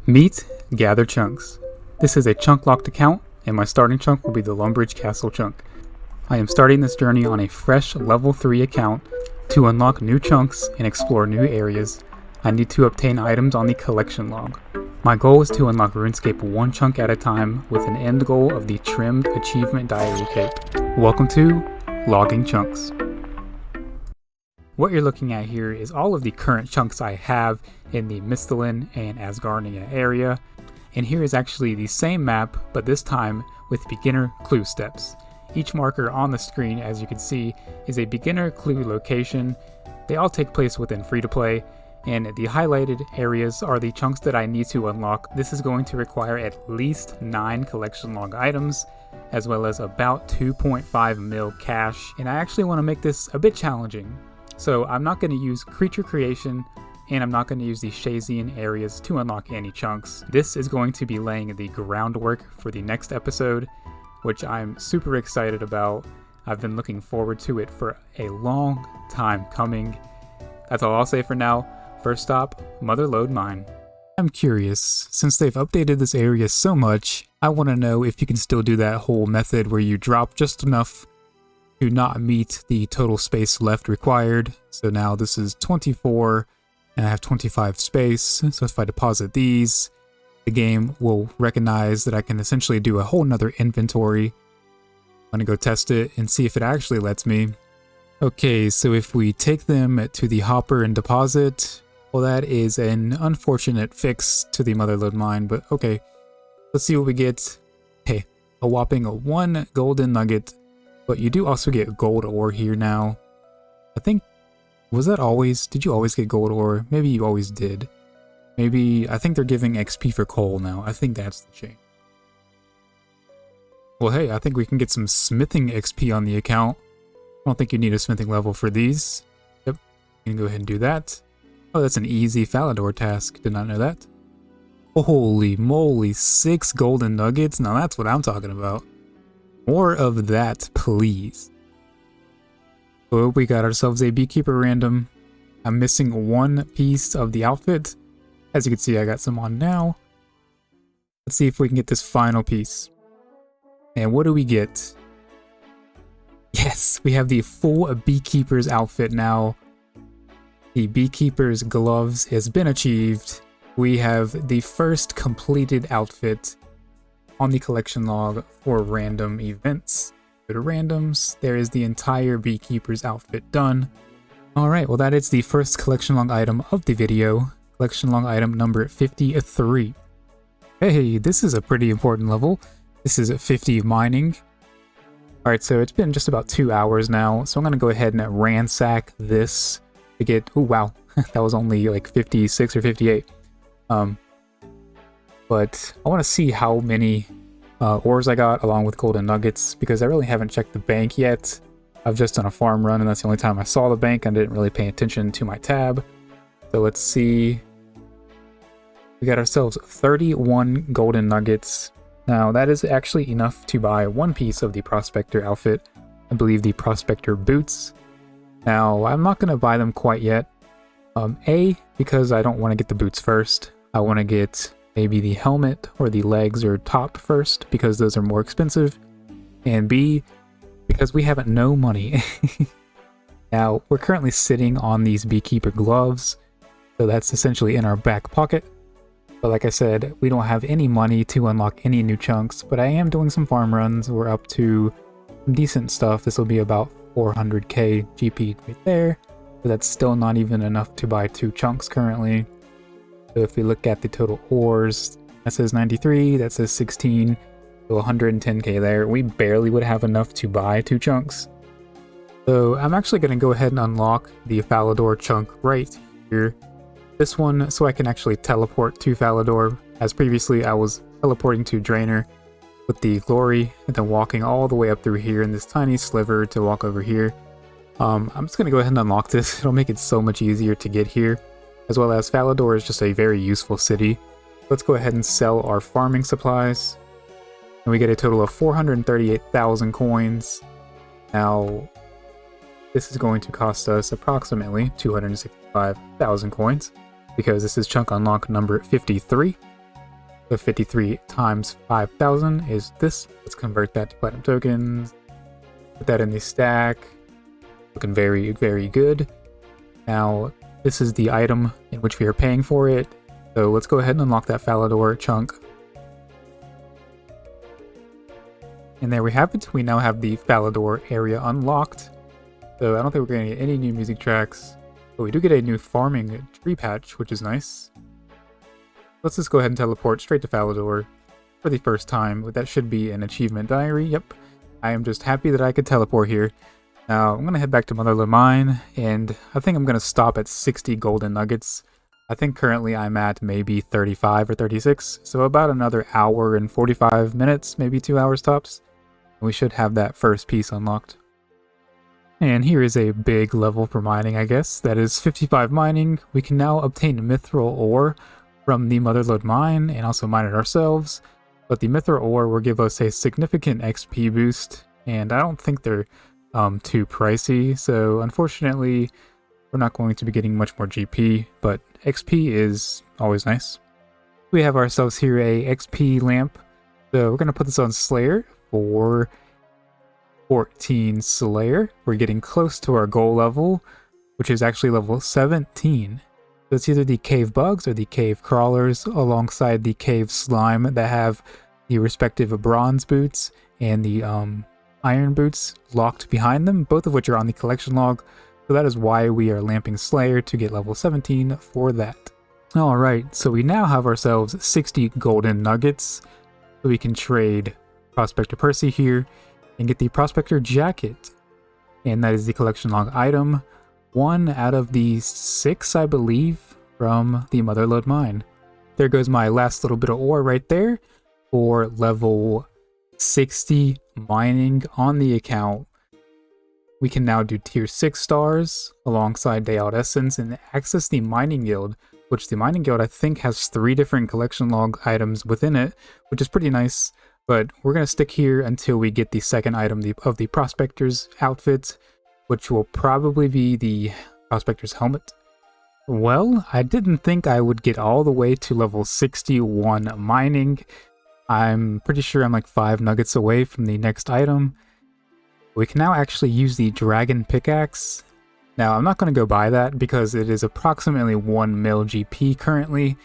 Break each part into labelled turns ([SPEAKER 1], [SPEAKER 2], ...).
[SPEAKER 1] Meet Gather Chunks. This is a chunk locked account, and my starting chunk will be the Lumbridge Castle chunk. I am starting this journey on a fresh level 3 account. To unlock new chunks and explore new areas, I need to obtain items on the collection log. My goal is to unlock Runescape one chunk at a time with an end goal of the trimmed achievement diary cape. Welcome to Logging Chunks. What you're looking at here is all of the current chunks I have in the Misthalin and Asgardia area, and here is actually the same map, but this time with beginner clue steps. Each marker on the screen, as you can see, is a beginner clue location. They all take place within free-to-play, and the highlighted areas are the chunks that I need to unlock. This is going to require at least 9 collection log items, as well as about 2.5 mil cash, and I actually want to make this a bit challenging. So I'm not going to use creature creation, and I'm not going to use the Shazian areas to unlock any chunks. This is going to be laying the groundwork for the next episode, which I'm super excited about. I've been looking forward to it for a long time coming. That's all I'll say for now. First stop, Motherlode Mine. I'm curious, since they've updated this area so much, I want to know if you can still do that whole method where you drop just enough to not meet the total space left required. So now this is 24 and I have 25 space. So if I deposit these, the game will recognize that I can essentially do a whole nother inventory. I'm gonna go test it and see if it actually lets me. Okay, so if we take them to the hopper and deposit, well, that is an unfortunate fix to the Motherlode mine, but okay. Let's see what we get. Hey, a whopping 1 golden nugget. But you do also get gold ore here now. I think, was that always? Did you always get gold ore? Maybe you always did. Maybe, I think they're giving XP for coal now. I think that's the change. Well, hey, I think we can get some smithing XP on the account. I don't think you need a smithing level for these. Yep, you can go ahead and do that. Oh, that's an easy Falador task. Did not know that. Holy moly, 6 golden nuggets? Now that's what I'm talking about. More of that, please. Oh, we got ourselves a Beekeeper random. I'm missing 1 piece of the outfit. As you can see, I got some on now. Let's see if we can get this final piece. And what do we get? Yes, we have the full Beekeeper's outfit now. The Beekeeper's gloves has been achieved. We have the first completed outfit on the collection log for random events. Go to randoms, there is the entire Beekeeper's outfit done. Alright, well that is the first collection log item of the video. Collection log item number 53. Hey, this is a pretty important level. This is 50 mining. Alright, so it's been just about 2 hours now, so I'm going to go ahead and ransack this to get, oh wow, that was only like 56 or 58. But I want to see how many ores I got along with golden nuggets, because I really haven't checked the bank yet. I've just done a farm run, and that's the only time I saw the bank. I didn't really pay attention to my tab. So let's see. We got ourselves 31 golden nuggets. Now that is actually enough to buy 1 piece of the Prospector outfit. I believe the Prospector boots. Now I'm not going to buy them quite yet. Because I don't want to get the boots first. I want to get maybe the helmet or the legs or top first, because those are more expensive. And B, because we have no money. Now, we're currently sitting on these Beekeeper gloves, so that's essentially in our back pocket. But like I said, we don't have any money to unlock any new chunks, but I am doing some farm runs. We're up to some decent stuff. This will be about 400k GP right there, but that's still not even enough to buy 2 chunks currently. So if we look at the total ores, that says 93, that says 16, so 110k there. We barely would have enough to buy 2 chunks. So I'm actually going to go ahead and unlock the Falador chunk right here. This one, so I can actually teleport to Falador, as previously I was teleporting to Draenor with the Glory, and then walking all the way up through here in this tiny sliver to walk over here. I'm just going to go ahead and unlock this. It'll make it so much easier to get here. As well as Falador is just a very useful city. Let's go ahead and sell our farming supplies. And we get a total of 438,000 coins. Now, this is going to cost us approximately 265,000 coins, because this is chunk unlock number 53. The 53 times 5,000 is this. Let's convert that to platinum tokens. Put that in the stack. Looking very, very good. Now, this is the item in which we are paying for it. So let's go ahead and unlock that Falador chunk. And there we have it. We now have the Falador area unlocked. So I don't think we're going to get any new music tracks. But we do get a new farming tree patch, which is nice. Let's just go ahead and teleport straight to Falador for the first time. That should be an achievement diary. Yep. I am just happy that I could teleport here. Now, I'm going to head back to Motherlode Mine, and I think I'm going to stop at 60 golden nuggets. I think currently I'm at maybe 35 or 36, so about another hour and 45 minutes, maybe 2 hours tops. We should have that first piece unlocked. And here is a big level for mining, I guess. That is 55 mining. We can now obtain mithril ore from the Motherlode mine and also mine it ourselves. But the mithril ore will give us a significant XP boost, and I don't think they're too pricey, so unfortunately we're not going to be getting much more GP, but XP is always nice. We have ourselves here a XP lamp, so we're going to put this on Slayer for 14 Slayer. We're getting close to our goal level, which is actually level 17. So it's either the cave bugs or the cave crawlers alongside the cave slime that have the respective bronze boots and the iron boots locked behind them, both of which are on the collection log. So that is why we are lamping Slayer to get level 17 for that. Alright, so we now have ourselves 60 golden nuggets. So we can trade Prospector Percy here and get the Prospector jacket. And that is the collection log item. 1 out of the 6, I believe, from the Motherlode mine. There goes my last little bit of ore right there for level 60 mining on the account. We can now do tier 6 stars alongside Day Out Essence and access the mining guild, which the mining guild I think has 3 different collection log items within it, which is pretty nice. But we're going to stick here until we get the second item of the Prospector's outfit, which will probably be the Prospector's helmet. Well, I didn't think I would get all the way to level 61 mining. I'm pretty sure I'm like 5 nuggets away from the next item. We can now actually use the dragon pickaxe. Now, I'm not going to go buy that because it is approximately 1 mil GP currently.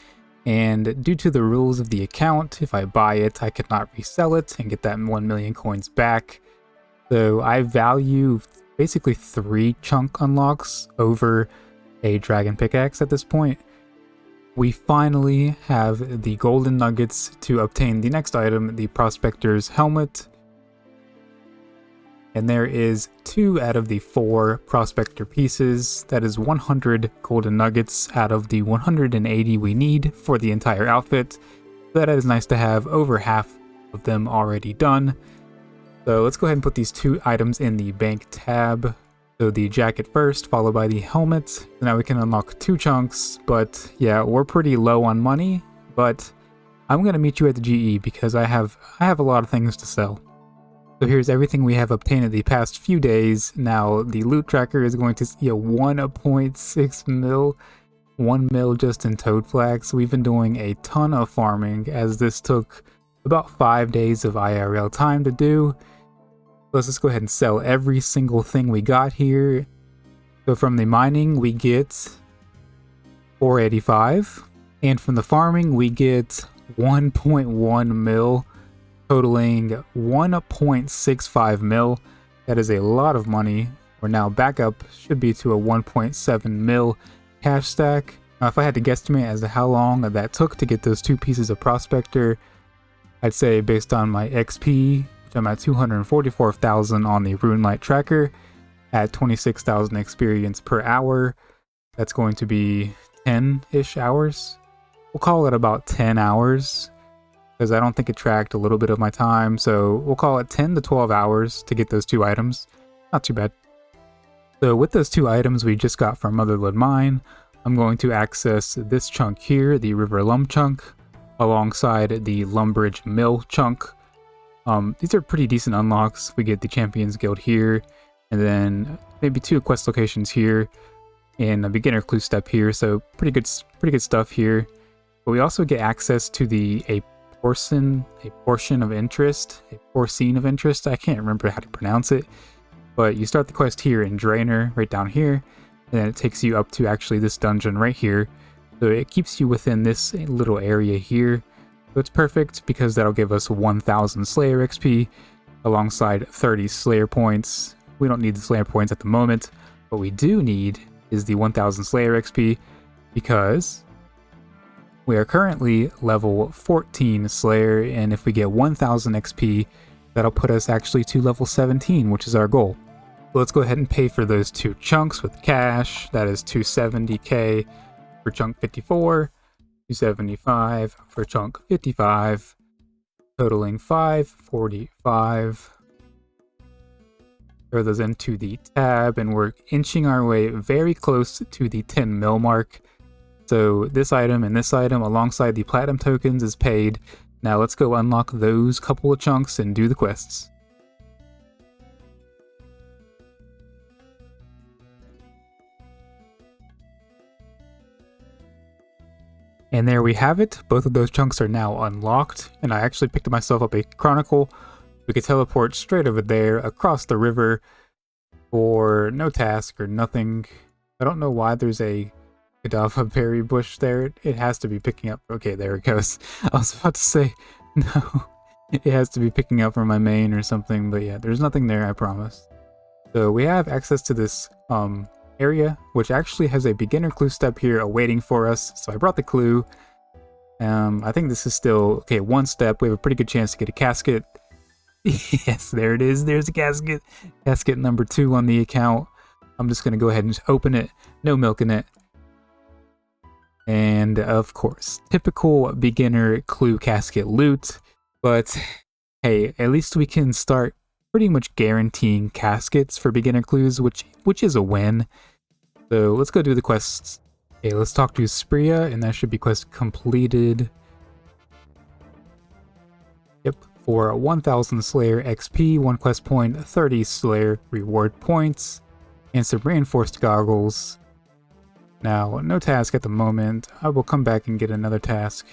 [SPEAKER 1] And due to the rules of the account, if I buy it, I cannot resell it and get that 1 million coins back. So I value basically 3 chunk unlocks over a dragon pickaxe at this point. We finally have the golden nuggets to obtain the next item, the Prospector's helmet. And there is 2 out of the 4 Prospector pieces. That is 100 golden nuggets out of the 180 we need for the entire outfit. That is nice to have over half of them already done. So let's go ahead and put these 2 items in the bank tab. So the jacket first, followed by the helmet. So now we can unlock 2 chunks, but yeah, we're pretty low on money. But I'm gonna meet you at the GE because I have a lot of things to sell. So here's everything we have obtained in the past few days. Now the loot tracker is going to see a 1.6 mil, 1 mil just in toad flags. So we've been doing a ton of farming as this took about 5 days of IRL time to do. Let's just go ahead and sell every single thing we got here. So from the mining we get 485, and from the farming we get 1.1 mil, totaling 1.65 mil. That is a lot of money. We're now back up, should be to a 1.7 mil cash stack. Now if I had to guesstimate as to how long that took to get those 2 pieces of Prospector, I'd say based on my XP, which I'm at 244,000 on the Runelight tracker, at 26,000 experience per hour, that's going to be 10-ish hours. We'll call it about 10 hours, because I don't think it tracked a little bit of my time, so we'll call it 10 to 12 hours to get those 2 items. Not too bad. So with those 2 items we just got from Motherlode Mine, I'm going to access this chunk here, the River Lum chunk, alongside the Lumbridge Mill chunk. These are pretty decent unlocks. We get the Champions Guild here, and then maybe 2 quest locations here, and a beginner clue step here, so pretty good stuff here. But we also get access to a portion of interest, a porcine of interest. I can't remember how to pronounce it, but you start the quest here in Drainer, right down here, and then it takes you up to actually this dungeon right here. So it keeps you within this little area here. So it's perfect because that'll give us 1000 Slayer XP alongside 30 Slayer points. We don't need the Slayer points at the moment. What we do need is the 1000 Slayer XP because we are currently level 14 Slayer, and if we get 1000 XP, that'll put us actually to level 17, which is our goal. So let's go ahead and pay for those 2 chunks with cash. That is 270k for chunk 54, 275 for chunk 55, totaling 545. Throw those into the tab, and we're inching our way very close to the 10 mil mark. So this item and this item alongside the platinum tokens is paid. Now let's go unlock those couple of chunks and do the quests. And there we have it. Both of those chunks are now unlocked, and I actually picked myself up a Chronicle. We could teleport straight over there across the river for no task or nothing. I don't know why there's a Gadava berry bush there. It has to be picking up. Okay, there it goes. I was about to say, no, it has to be picking up from my main or something, but yeah, there's nothing there, I promise. So we have access to this area, which actually has a beginner clue step here awaiting for us. So I brought the clue. I think this is still, okay, 1 step. We have a pretty good chance to get a casket. Yes, there it is. There's a casket. Casket number 2 on the account. I'm just going to go ahead and just open it. No milk in it. And of course, typical beginner clue casket loot. But hey, at least we can start pretty much guaranteeing caskets for beginner clues, which is a win. So let's go do the quests. Okay, let's talk to Spria, and that should be quest completed. Yep, for 1000 Slayer XP, 1 quest point, 30 Slayer reward points, and some reinforced goggles. Now, no task at the moment. I will come back and get another task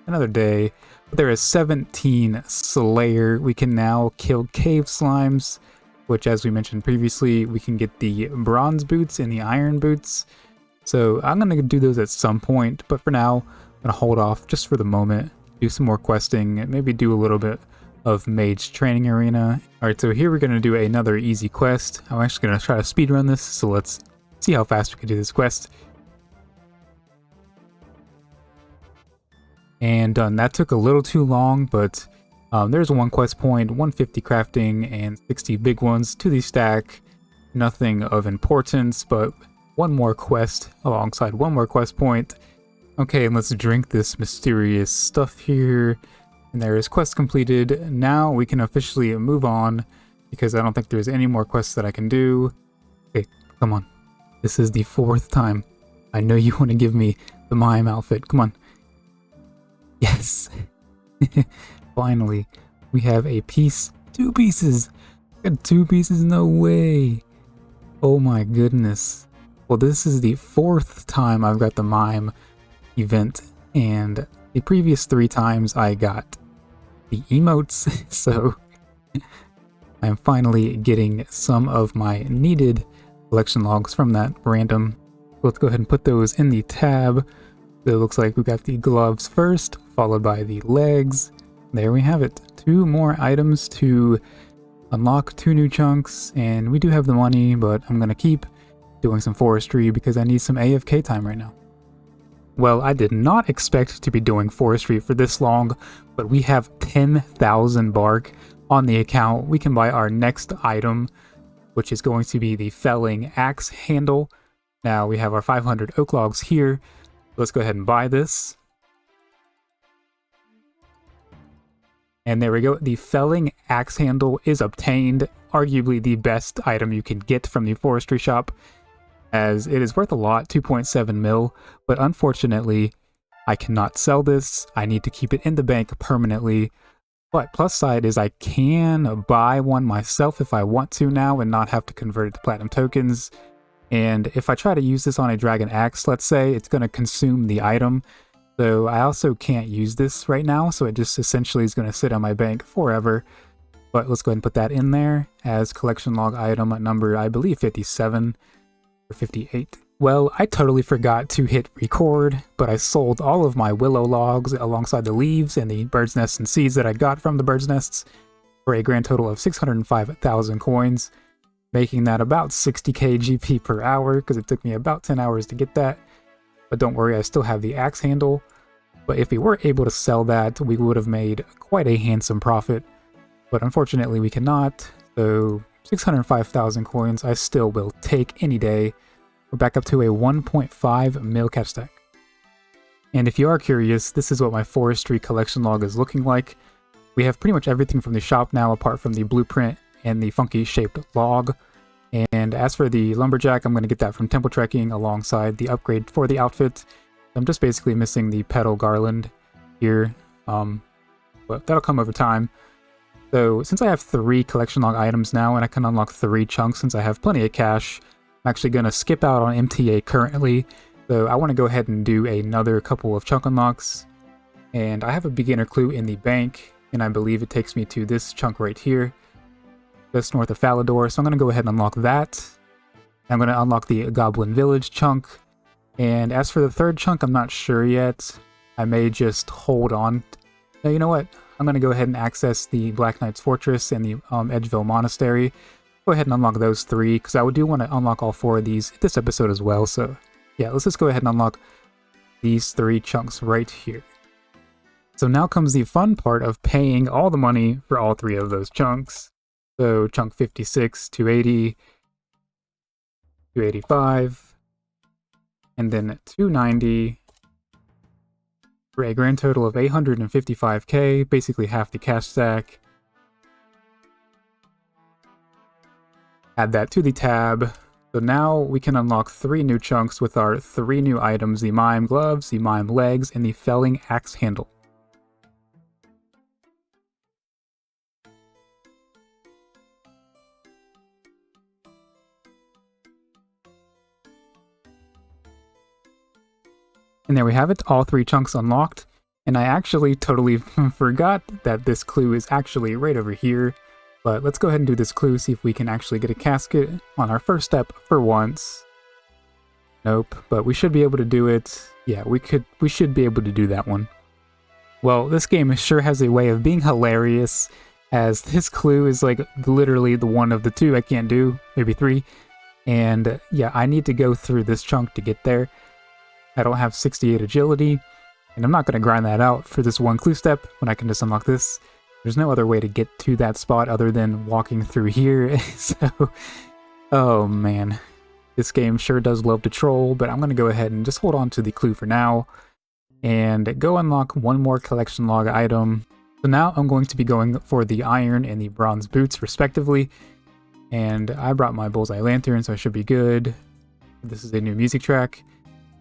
[SPEAKER 1] another day. But there is 17 Slayer. We can now kill cave slimes, which, as we mentioned previously, we can get the bronze boots and the iron boots. So I'm going to do those at some point, but for now, I'm going to hold off just for the moment, do some more questing, and maybe do a little bit of Mage training arena. Alright, so here we're going to do another easy quest. I'm actually going to try to speedrun this, so let's see how fast we can do this quest. And done. That took a little too long, but there's 1 quest point, 150 crafting, and 60 big ones to the stack. Nothing of importance, but 1 more quest alongside 1 more quest point. Okay, and let's drink this mysterious stuff here. And there is quest completed. Now we can officially move on, because I don't think there's any more quests that I can do. Okay, come on. This is the 4th time. I know you want to give me the Mime outfit. Come on. Yes. Finally, we have a piece. 2 pieces. Got 2 pieces? No way. Oh my goodness. Well, this is the 4th time I've got the Mime event, and the previous 3 times I got the emotes, so I'm finally getting some of my needed collection logs from that random. Let's go ahead and put those in the tab. So it looks like we got the gloves first, followed by the legs. There we have it. 2 more items to unlock 2 new chunks, and we do have the money, but I'm gonna keep doing some forestry because I need some AFK time right now. Well, I did not expect to be doing forestry for this long, but we have 10,000 bark on the account. We can buy our next item, which is going to be the felling axe handle. Now we have our 500 oak logs here. Let's go ahead and buy this. And there we go. The felling axe handle is obtained. Arguably the best item you can get from the forestry shop, as it is worth a lot, 2.7 mil, but unfortunately I cannot sell this. I need to keep it in the bank permanently. But plus side is I can buy one myself if I want to now and not have to convert it to platinum tokens. And if I try to use this on a dragon axe, let's say, it's going to consume the item. So I also can't use this right now, so it just essentially is going to sit on my bank forever. But let's go ahead and put that in there as collection log item number, I believe 57 or 58. Well, I totally forgot to hit record, but I sold all of my willow logs alongside the leaves and the bird's nests and seeds that I got from the bird's nests for a grand total of 605,000 coins, making that about 60k GP per hour, because it took me about 10 hours to get that. But don't worry, I still have the axe handle. But if we were able to sell that, we would have made quite a handsome profit. But unfortunately we cannot, so 605,000 coins I still will take any day. We're back up to a 1.5 mil catch stack. And if you are curious, this is what my forestry collection log is looking like. We have pretty much everything from the shop now apart from the blueprint and the funky shaped log. And as for the lumberjack, I'm going to get that from temple trekking alongside the upgrade for the outfit. I'm just basically missing the petal garland here, but that'll come over time. So since I have 3 collection log items now and I can unlock 3 chunks since I have plenty of cash, I'm actually going to skip out on MTA currently. So I want to go ahead and do another couple of chunk unlocks. And I have a beginner clue in the bank, and I believe it takes me to this chunk right here, just north of Falador. So I'm going to go ahead and unlock that. I'm going to unlock the Goblin Village chunk. And as for the third chunk, I'm not sure yet. I may just hold on. Now, you know what? I'm going to go ahead and access the Black Knight's Fortress and the Edgeville Monastery. Go ahead and unlock those 3, because I do want to unlock all 4 of these this episode as well. So yeah, let's just go ahead and unlock these 3 chunks right here. So now comes the fun part of paying all the money for all 3 of those chunks. So chunk 56, 280, 285, and then 290, for a grand total of 855k, basically half the cash stack. Add that to the tab. So now we can unlock 3 new chunks with our 3 new items: the Mime gloves, the Mime legs, and the felling axe handle. And there we have it, all 3 chunks unlocked. And I actually totally forgot that this clue is actually right over here. But let's go ahead and do this clue, see if we can actually get a casket on our first step for once. Nope, but we should be able to do it. Yeah, we should be able to do that one. Well, this game sure has a way of being hilarious, as this clue is like literally the one of the 2 I can't do, maybe 3. And yeah, I need to go through this chunk to get there. I don't have 68 agility, and I'm not going to grind that out for this one clue step when I can just unlock this. There's no other way to get to that spot other than walking through here, so... Oh man, this game sure does love to troll, but I'm going to go ahead and just hold on to the clue for now, and go unlock 1 more collection log item. So now I'm going to be going for the iron and the bronze boots respectively, and I brought my bullseye lantern, so I should be good. This is a new music track,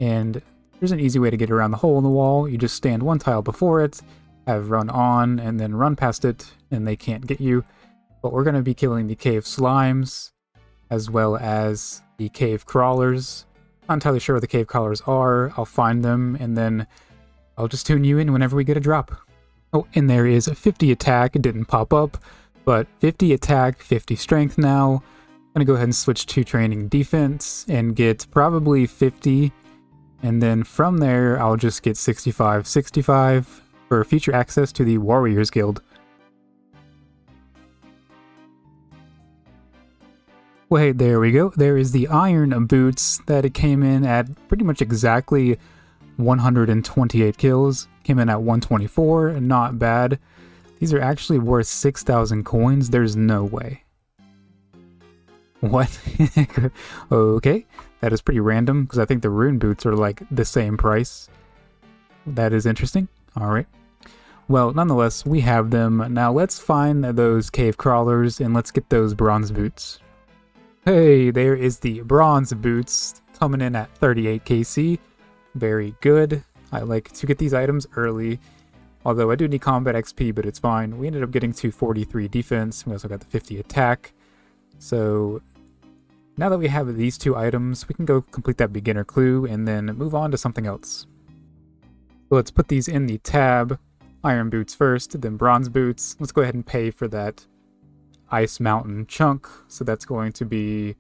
[SPEAKER 1] and there's an easy way to get around the hole in the wall. You just stand 1 tile before it, have run on, and then run past it, and they can't get you. But we're going to be killing the cave slimes, as well as the cave crawlers. Not entirely sure what the cave crawlers are. I'll find them, and then I'll just tune you in whenever we get a drop. Oh, and there is a 50 attack. It didn't pop up, but 50 attack, 50 strength now. I'm going to go ahead and switch to training defense and get probably 50. And then from there, I'll just get 65, 65 for future access to the Warriors Guild. Wait, there we go. There is the iron boots that it came in at pretty much exactly 128 kills. Came in at 124, not bad. These are actually worth 6,000 coins. There's no way. What? Okay, that is pretty random because I think the rune boots are like the same price. That is interesting. Alright. Well, nonetheless, we have them. Now let's find those cave crawlers and let's get those bronze boots. Hey, there is the bronze boots coming in at 38 KC. Very good. I like to get these items early. Although I do need combat XP, but it's fine. We ended up getting to 43 defense. We also got the 50 attack. So now that we have these 2 items, we can go complete that beginner clue and then move on to something else. Let's put these in the tab. Iron boots first, then bronze boots. Let's go ahead and pay for that Ice Mountain chunk. So that's going to be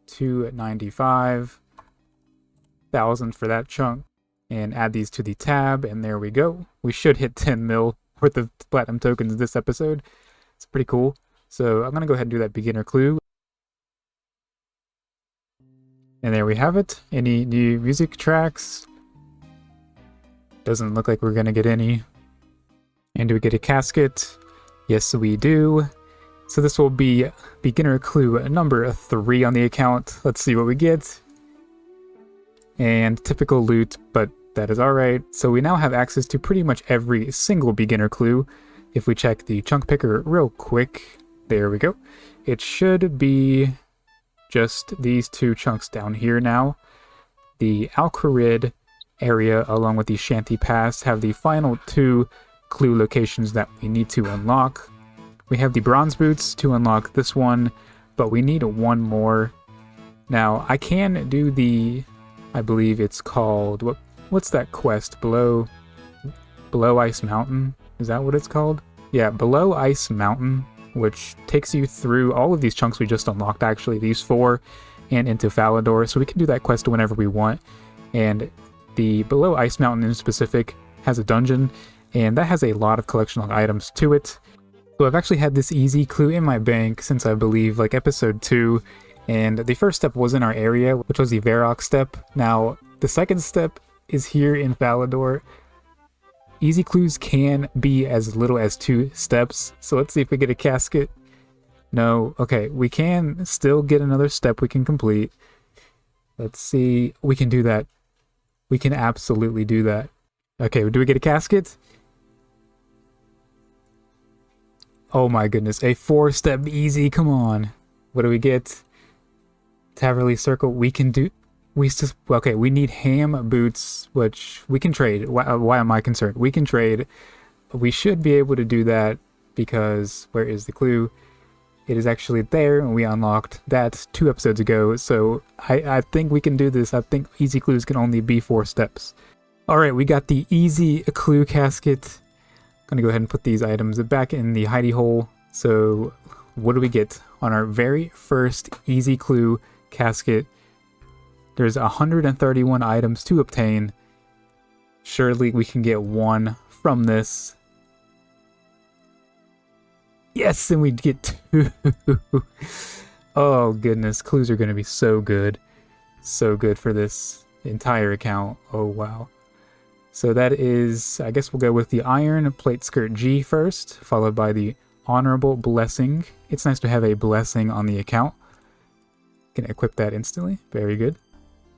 [SPEAKER 1] 295,000 for that chunk. And add these to the tab, and there we go. We should hit 10 mil worth of platinum tokens this episode. It's pretty cool. So I'm going to go ahead and do that beginner clue. And there we have it. Any new music tracks? Doesn't look like we're going to get any. And do we get a casket? Yes, we do. So this will be beginner clue number 3 on the account. Let's see what we get. And typical loot, but that is alright. So we now have access to pretty much every single beginner clue. If we check the chunk picker real quick, there we go. It should be just these 2 chunks down here now. The Alcarid area along with the Shanty Pass have the final 2 clue locations that we need to unlock. We have the bronze boots to unlock this one, but we need 1 more. Now I can do the, I believe it's called, what's that quest? Below Ice Mountain? Is that what it's called? Yeah, Below Ice Mountain, which takes you through all of these chunks we just unlocked, actually, these 4, and into Falador. So we can do that quest whenever we want. And the Below Ice Mountain in specific has a dungeon, and that has a lot of collectional items to it. So I've actually had this easy clue in my bank since I believe like episode 2, and the first step was in our area, which was the Varrock step. Now, the second step is here in Falador. Easy clues can be as little as 2 steps, so let's see if we get a casket. No, okay, we can still get another step we can complete. Let's see, we can do that. We can absolutely do that. Okay, do we get a casket? Oh my goodness, a 4-step easy, come on. What do we get? Taverley Circle, we can do... Okay, we need ham boots, which we can trade. Why am I concerned? We can trade. We should be able to do that because where is the clue? It is actually there, and we unlocked that 2 episodes ago, so I think we can do this. I think easy clues can only be 4 steps. Alright, we got the easy clue casket. Gonna go ahead and put these items back in the hidey hole. So what do we get on our very first easy clue casket? There's 131 items to obtain. Surely we can get 1 from this. Yes, and we get 2. Oh goodness, clues are gonna be so good. So good for this entire account. Oh wow. So that is, I guess we'll go with the Iron Plate Skirt G first, followed by the Honorable Blessing. It's nice to have a blessing on the account. Can equip that instantly. Very good.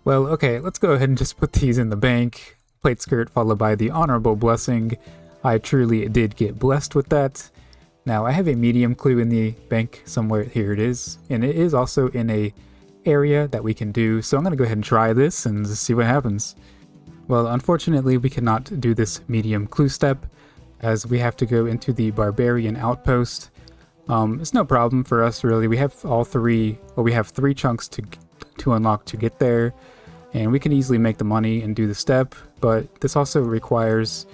[SPEAKER 1] Well, okay, let's go ahead and just put these in the bank. Plate Skirt followed by the Honorable Blessing. I truly did get blessed with that. Now, I have a medium clue in the bank somewhere. Here it is. And it is also in a area that we can do. So I'm going to go ahead and try this and see what happens. Well, unfortunately, we cannot do this medium clue step, as we have to go into the Barbarian Outpost. It's no problem for us, really. We have all 3, well, we have 3 chunks to unlock to get there, and we can easily make the money and do the step, but this also requires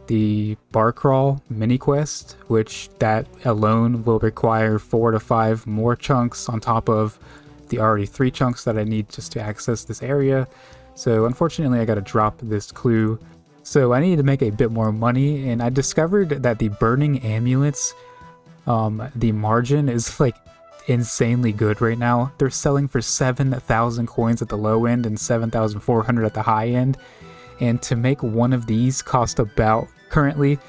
[SPEAKER 1] the Bar Crawl mini quest, which that alone will require 4 to 5 more chunks on top of the already 3 chunks that I need just to access this area. So unfortunately I gotta drop this clue. So I need to make a bit more money, and I discovered that the burning amulets, the margin is like insanely good right now. They're selling for 7,000 coins at the low end and 7,400 at the high end. And to make one of these cost currently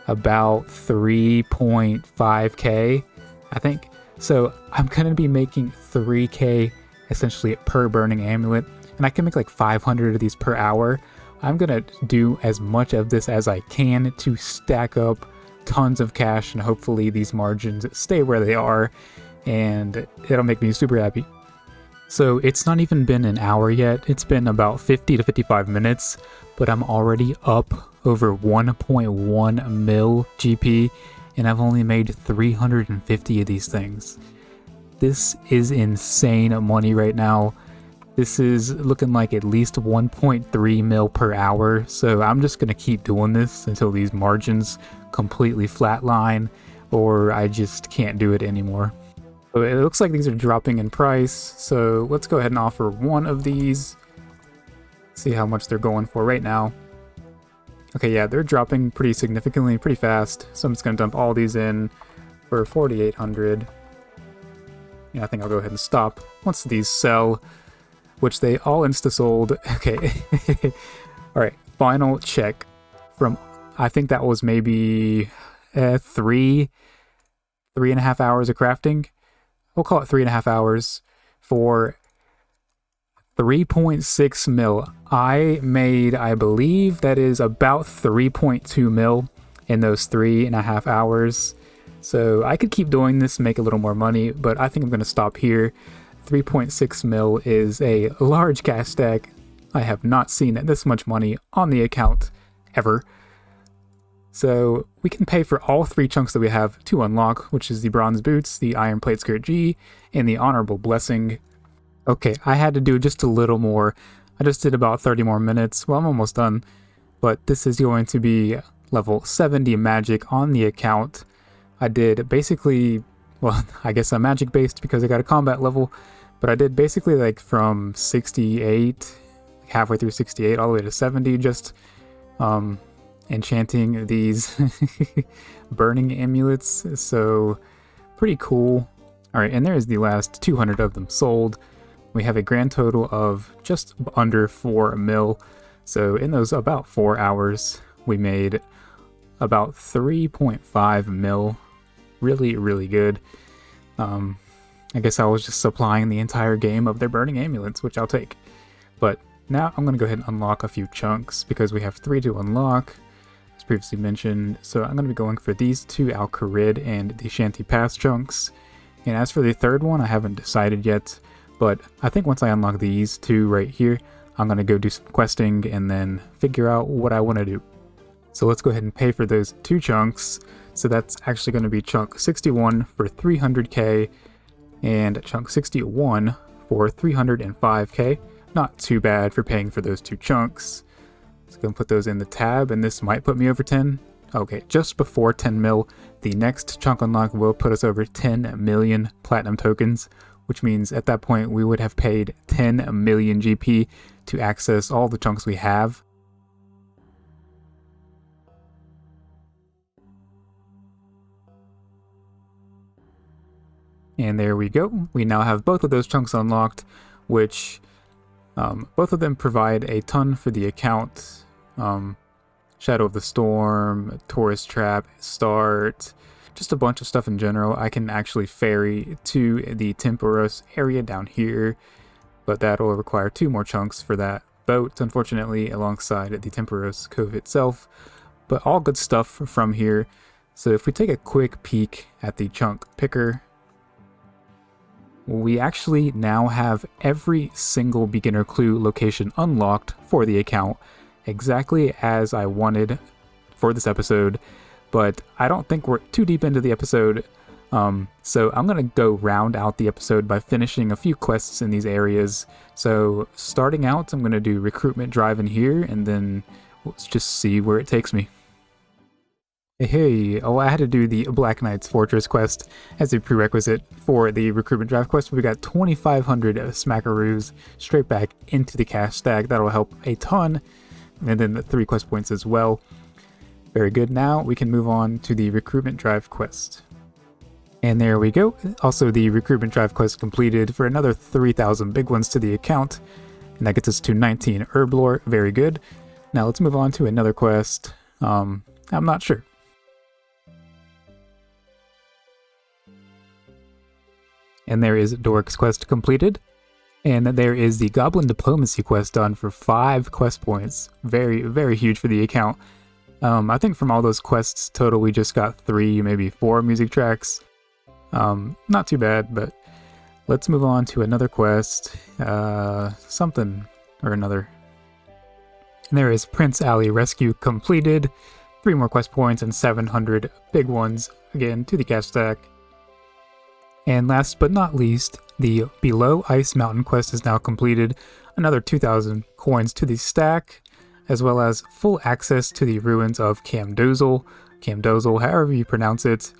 [SPEAKER 1] about 3.5k, I think. So I'm gonna be making 3k essentially per burning amulet. And I can make like 500 of these per hour. I'm gonna do as much of this as I can to stack up tons of cash, and hopefully these margins stay where they are, and it'll make me super happy. So it's not even been an hour yet. It's been about 50 to 55 minutes, but I'm already up over 1.1 mil GP, and I've only made 350 of these things. This is insane money right now. This is looking like at least 1.3 mil per hour, so I'm just going to keep doing this until these margins completely flatline, or I just can't do it anymore. So it looks like these are dropping in price, so let's go ahead and offer one of these. See how much they're going for right now. Okay, yeah, they're dropping pretty significantly, pretty fast, so I'm just going to dump all these in for 4,800. Yeah, I think I'll go ahead and stop once these sell, which they all insta-sold. Okay. Alright, final check from, I think that was maybe 3.5 hours of crafting. We'll call it 3.5 hours for 3.6 mil. I made, I believe that is about 3.2 mil in those 3.5 hours. So I could keep doing this, make a little more money, but I think I'm going to stop here. 3.6 mil is a large cash stack. I have not seen this much money on the account ever. So we can pay for all 3 chunks that we have to unlock, which is the Bronze Boots, the Iron Plate Skirt G, and the Honorable Blessing. Okay, I had to do just a little more. I just did about 30 more minutes. Well, I'm almost done. But this is going to be level 70 magic on the account. I did basically, well, I guess I'm magic based because I got a combat level, but I did basically like from 68, halfway through 68, all the way to 70, just enchanting these burning amulets. So pretty cool. All right, and there's the last 200 of them sold. We have a grand total of just under 4 mil. So in those about 4 hours, we made about 3.5 mil. Really, really good. I guess I was just supplying the entire game of their burning amulets, which I'll take. But now I'm going to go ahead and unlock a few chunks because we have 3 to unlock, as previously mentioned. So I'm going to be going for these 2 Al-Kharid and the Shanty Pass chunks. And as for the third one, I haven't decided yet. But I think once I unlock these 2 right here, I'm going to go do some questing and then figure out what I want to do. So let's go ahead and pay for those 2 chunks. So that's actually going to be chunk 61 for 300k and chunk 61 for 305k. Not too bad for paying for those 2 chunks. So I'm going to put those in the tab, and this might put me over 10. Okay, just before 10 mil, the next chunk unlock will put us over 10 million platinum tokens, which means at that point we would have paid 10 million GP to access all the chunks we have. And there we go. We now have both of those chunks unlocked, which both of them provide a ton for the account. Shadow of the Storm, Tourist Trap, Start, just a bunch of stuff in general. I can actually ferry to the Temporos area down here, but that'll require 2 more chunks for that boat, unfortunately, alongside the Temporos Cove itself. But all good stuff from here. So if we take a quick peek at the chunk picker, we actually now have every single beginner clue location unlocked for the account, exactly as I wanted for this episode. But I don't think we're too deep into the episode, so I'm going to go round out the episode by finishing a few quests in these areas. So starting out, I'm going to do recruitment drive in here, and then let's just see where it takes me. Hey, oh, I had to do the Black Knight's Fortress quest as a prerequisite for the recruitment drive quest. We got 2,500 smackaroos straight back into the cash stack. That'll help a ton. And then the 3 quest points as well. Very good. Now we can move on to the recruitment drive quest. And there we go. Also, the recruitment drive quest completed for another 3,000 big ones to the account. And that gets us to 19 herb lore. Very good. Now let's move on to another quest. I'm not sure. And there is Doric's quest completed. And there is the Goblin Diplomacy quest done for 5 quest points. Very, very huge for the account. I think from all those quests total, we just got 3, maybe 4 music tracks. Not too bad, but let's move on to another quest. Something or another. And there is Prince Alley Rescue completed. 3 more quest points and 700 big ones, again, to the cash stack. And last but not least, the Below Ice Mountain quest is now completed. Another 2,000 coins to the stack, as well as full access to the ruins of Camdozel, however you pronounce it,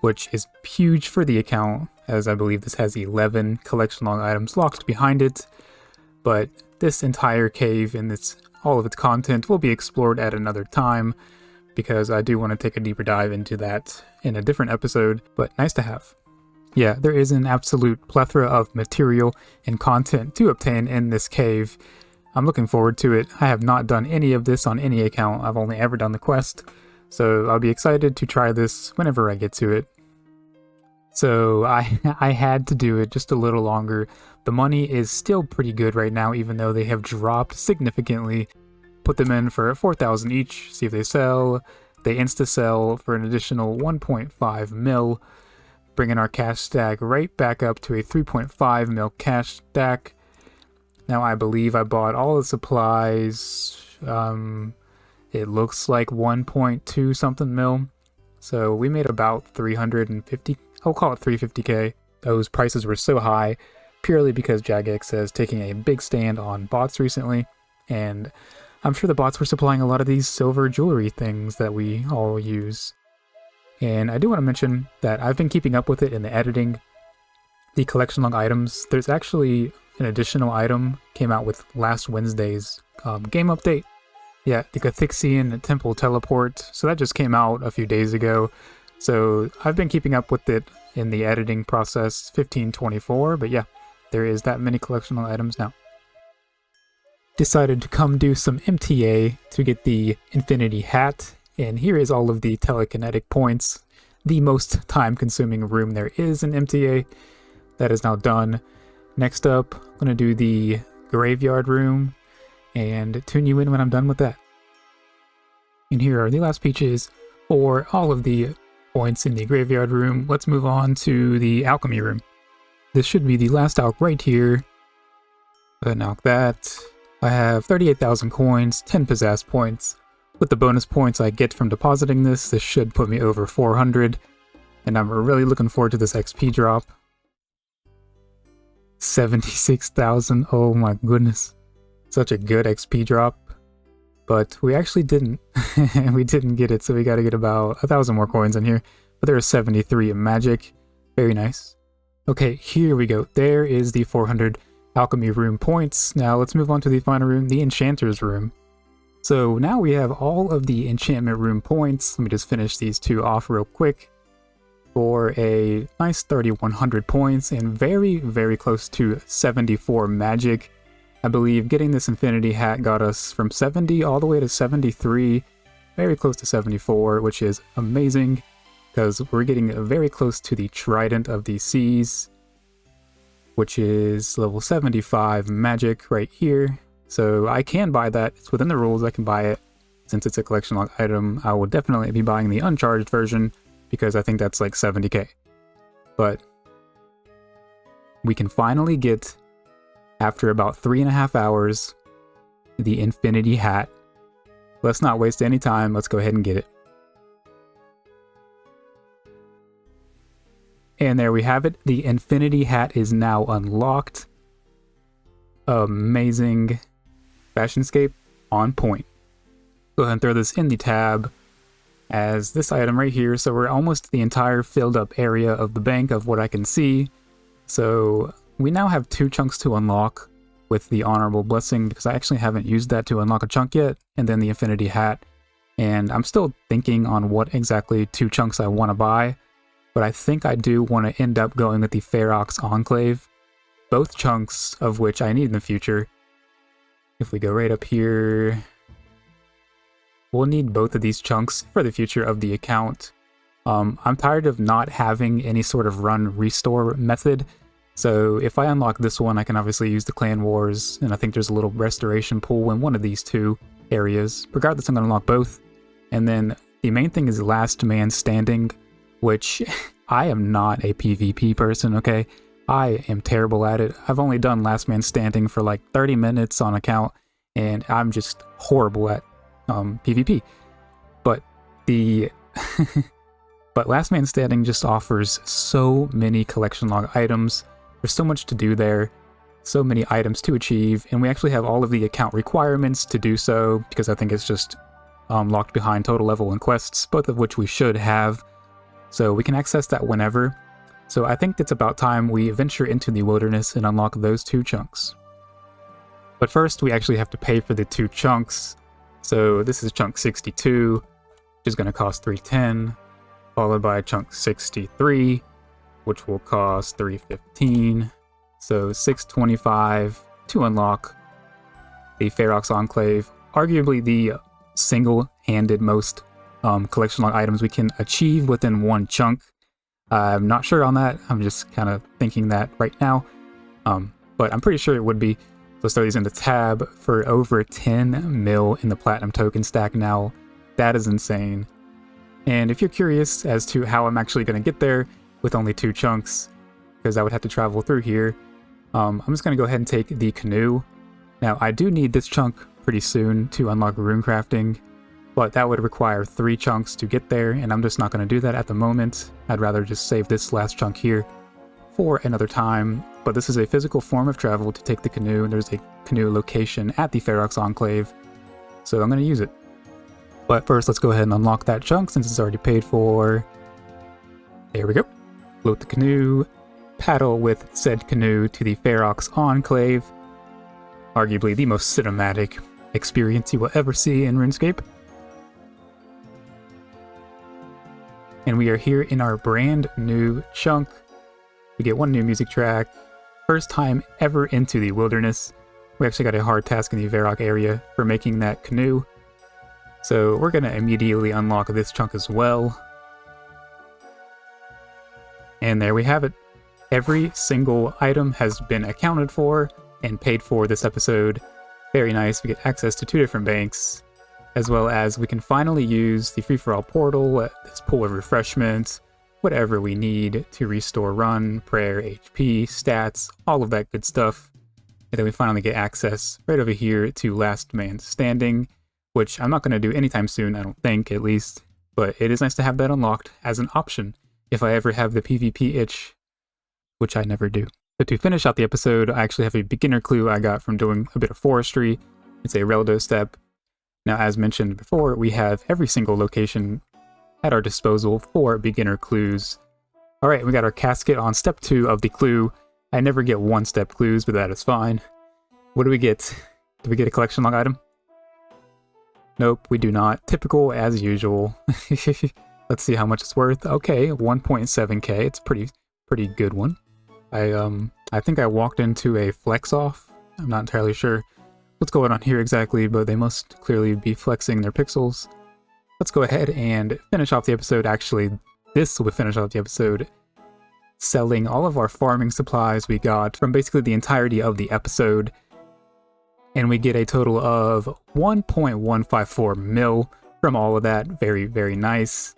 [SPEAKER 1] which is huge for the account, as I believe this has 11 collection log items locked behind it. But this entire cave and all of its content will be explored at another time, because I do want to take a deeper dive into that in a different episode, but nice to have. Yeah, there is an absolute plethora of material and content to obtain in this cave. I'm looking forward to it. I have not done any of this on any account. I've only ever done the quest, so I'll be excited to try this whenever I get to it. So I had to do it just a little longer. The money is still pretty good right now, even though they have dropped significantly. Put them in for 4,000 each, see if they sell. They insta-sell for an additional 1.5 mil, bringing our cash stack right back up to a 3.5 mil cash stack. Now I believe I bought all the supplies. It looks like 1.2 something mil. So we made about 350, I'll call it 350k. Those prices were so high purely because Jagex is taking a big stand on bots recently, and I'm sure the bots were supplying a lot of these silver jewelry things that we all use. And I do want to mention that I've been keeping up with it in the editing. The collection log items, there's actually an additional item came out with last Wednesday's game update. Yeah, the Cathixian Temple Teleport, so that just came out a few days ago. So I've been keeping up with it in the editing process, 1524, but yeah, there is that many collection log items now. Decided to come do some MTA to get the Infinity Hat, and here is all of the telekinetic points. The most time-consuming room there is in MTA. That is now done. Next up, I'm going to do the Graveyard Room, and tune you in when I'm done with that. And here are the last peaches for all of the points in the Graveyard Room. Let's move on to the Alchemy Room. This should be the last alch right here. Go ahead and alch that. I have 38,000 coins, 10 pizzazz points. With the bonus points I get from depositing this should put me over 400. And I'm really looking forward to this XP drop. 76,000, oh my goodness. Such a good XP drop. But we actually didn't. We didn't get it, so we gotta get about 1,000 more coins in here. But there are 73 in magic. Very nice. Okay, here we go. There is the 400 Alchemy Room points. Now let's move on to the final room, the Enchanter's Room. So now we have all of the Enchantment Room points. Let me just finish these two off real quick. For a nice 3,100 points and very, very close to 74 magic. I believe getting this Infinity Hat got us from 70 all the way to 73, very close to 74, which is amazing because we're getting very close to the Trident of the Seas, which is level 75 magic right here. So I can buy that. It's within the rules. I can buy it. Since it's a collection log item, I will definitely be buying the uncharged version because I think that's like 70k. But we can finally get, after about 3.5 hours, the Infinity Hat. Let's not waste any time. Let's go ahead and get it. And there we have it. The Infinity Hat is now unlocked. Amazing. Fashionscape on point. Go ahead and throw this in the tab as this item right here. So we're almost the entire filled up area of the bank of what I can see. So we now have 2 chunks to unlock with the Honorable Blessing because I actually haven't used that to unlock a chunk yet, and then the Infinity Hat. And I'm still thinking on what exactly 2 chunks I want to buy, but I think I do want to end up going with the Ferox Enclave, both chunks of which I need in the future. If we go right up here, we'll need both of these chunks for the future of the account. I'm tired of not having any sort of run restore method. So if I unlock this one, I can obviously use the Clan Wars, and I think there's a little restoration pool in one of these 2 areas. Regardless, I'm going to unlock both. And then the main thing is Last Man Standing, which I am not a PvP person, okay? I am terrible at it. I've only done Last Man Standing for like 30 minutes on account, and I'm just horrible at PvP. But the But Last Man Standing just offers so many collection log items. There's so much to do there, so many items to achieve, and we actually have all of the account requirements to do so, because I think it's just locked behind total level and quests, both of which we should have. So we can access that whenever. So I think it's about time we venture into the wilderness and unlock those 2 chunks. But first, we actually have to pay for the 2 chunks. So this is chunk 62, which is going to cost 310, followed by chunk 63, which will cost 315. So 625 to unlock the Ferox Enclave, arguably the single-handed most collection log items we can achieve within 1 chunk. I'm not sure on that. I'm just kind of thinking that right now, but I'm pretty sure it would be. Let's throw these in the tab for over 10 mil in the platinum token stack now. That is insane. And if you're curious as to how I'm actually going to get there with only 2 chunks, because I would have to travel through here, I'm just going to go ahead and take the canoe. Now, I do need this chunk pretty soon to unlock rune crafting, but that would require 3 chunks to get there, and I'm just not going to do that at the moment. I'd rather just save this last chunk here for another time. But this is a physical form of travel to take the canoe, and there's a canoe location at the Ferox Enclave, so I'm going to use it. But first, let's go ahead and unlock that chunk since it's already paid for. There we go. Float the canoe, paddle with said canoe to the Ferox Enclave, arguably the most cinematic experience you will ever see in RuneScape. And we are here in our brand new chunk. We get 1 new music track. First time ever into the wilderness. We actually got a hard task in the Varrock area for making that canoe. So we're going to immediately unlock this chunk as well. And there we have it. Every single item has been accounted for and paid for this episode. Very nice. We get access to 2 different banks, as well as we can finally use the free-for-all portal, this pool of refreshments, whatever we need to restore run, prayer, HP, stats, all of that good stuff. And then we finally get access right over here to Last Man Standing, which I'm not going to do anytime soon, I don't think, at least. But it is nice to have that unlocked as an option if I ever have the PvP itch, which I never do. But to finish out the episode, I actually have a beginner clue I got from doing a bit of forestry. It's a Reldo step. Now, as mentioned before, we have every single location at our disposal for beginner clues. Alright, we got our casket on step 2 of the clue. I never get 1-step clues, but that is fine. What do we get? Do we get a collection log item? Nope, we do not. Typical as usual. Let's see how much it's worth. Okay, 1.7k. It's pretty good one. I think I walked into a flex off. I'm not entirely sure what's going on here exactly, but they must clearly be flexing their pixels. Let's go ahead and finish off the episode. Actually, this will finish off the episode selling all of our farming supplies we got from basically the entirety of the episode. And we get a total of 1.154 mil from all of that. Very, very nice.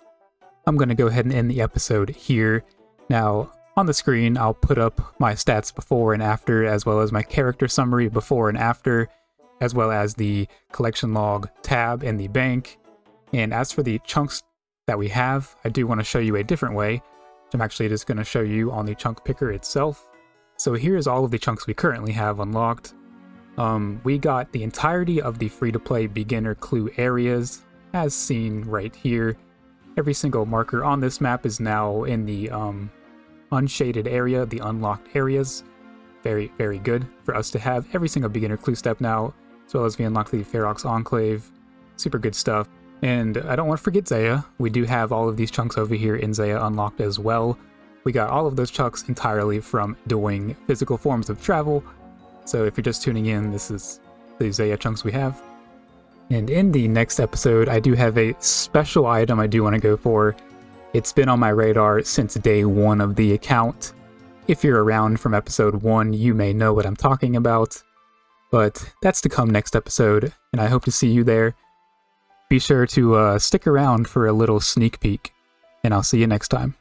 [SPEAKER 1] I'm going to go ahead and end the episode here. Now, on the screen, I'll put up my stats before and after, as well as my character summary before and after, as well as the collection log tab in the bank. And as for the chunks that we have, I do want to show you a different way, which I'm actually just going to show you on the chunk picker itself. So here's all of the chunks we currently have unlocked. We got the entirety of the free-to-play beginner clue areas, as seen right here. Every single marker on this map is now in the unshaded area, the unlocked areas. Very, very good for us to have every single beginner clue step now, as well as we unlock the Ferox Enclave. Super good stuff. And I don't want to forget Zaya. We do have all of these chunks over here in Zaya unlocked as well. We got all of those chunks entirely from doing physical forms of travel. So if you're just tuning in, this is the Zaya chunks we have. And in the next episode, I do have a special item I do want to go for. It's been on my radar since day 1 of the account. If you're around from episode 1, you may know what I'm talking about. But that's to come next episode, and I hope to see you there. Be sure to stick around for a little sneak peek, and I'll see you next time.